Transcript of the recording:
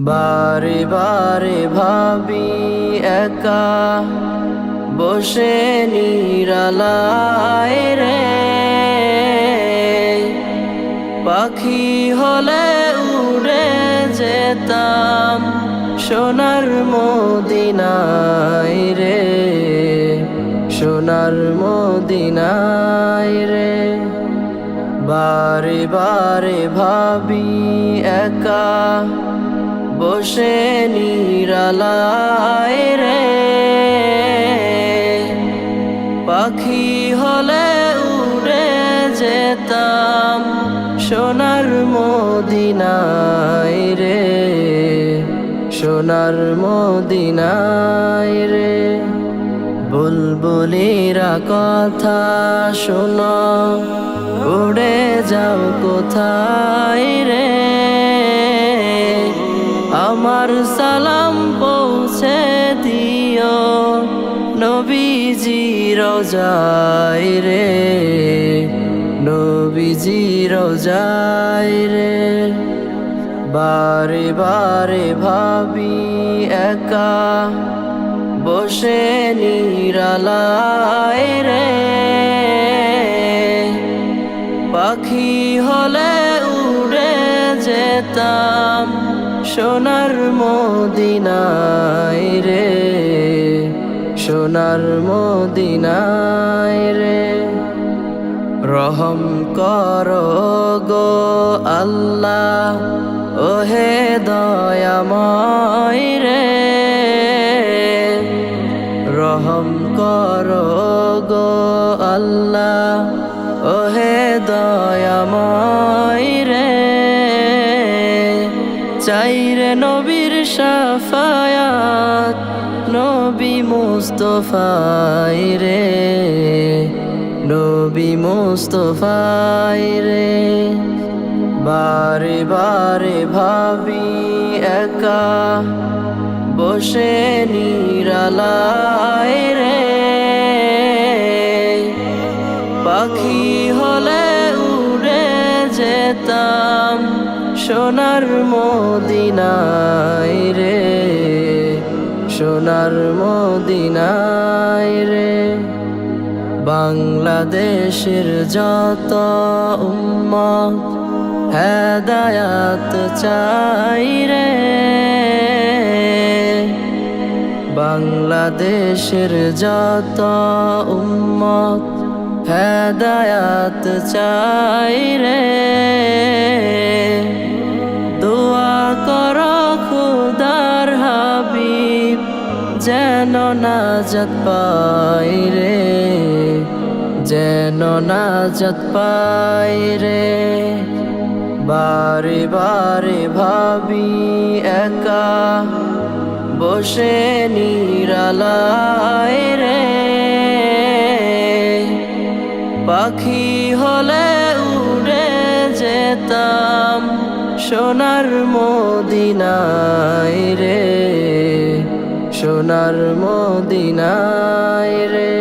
বারে বারে ভাবি একা বসে নিরালায় রে, পাখি হলে উড়ে যেতাম সোনার মদিনায় রে, সোনার মদিনায় রে। বারে বারে ভাবি একা বসে নিরালায় রে, পাখি হলে উড়ে যেতাম সোনার মদিনায় রে, সোনার মদিনায় রে। বুলবুলিরা কথা শোনো, উড়ে যাও কোথায় রে, আমার সালাম পৌঁছে দিও নবীজি রোজায় রে, নবীজি রোজায় রে। বারে বারে ভাবি একা বসে নিরালায় রে, পাখি হলে উড়ে যেতাম সোনার মদিনায় রে, সোনার মদিনায় রে। রহম করো গো আল্লাহ ওহে দয়াময় রে, রহম করো গো আল্লাহ ওহে দয়াময় রে। চাইরে নবীর শাফায়াত নবী মুস্তফায় রে, নবী মুস্তফায় রে। বারে বারে ভাবি একা বসে নিরালায় রে, পাখি হলে উড়ে যেতাম সোনার মদিনায় রে, সোনার মদিনায় রে। বাংলাদেশের যত উম্মত হেদায়াত চাই রে, বাংলাদেশের যত উম্মত হেদায়াত চাই রে। দোয়া কর খুদার হাবিব যেন নাজাত পাই রে, যেন নাজাত পাই রে। বারে বারে ভাবি একা বসে নিরালায় রে, পাখি হলে উড়ে যেতাম সোনার মদিনায় রে, সোনার মদিনায় রে।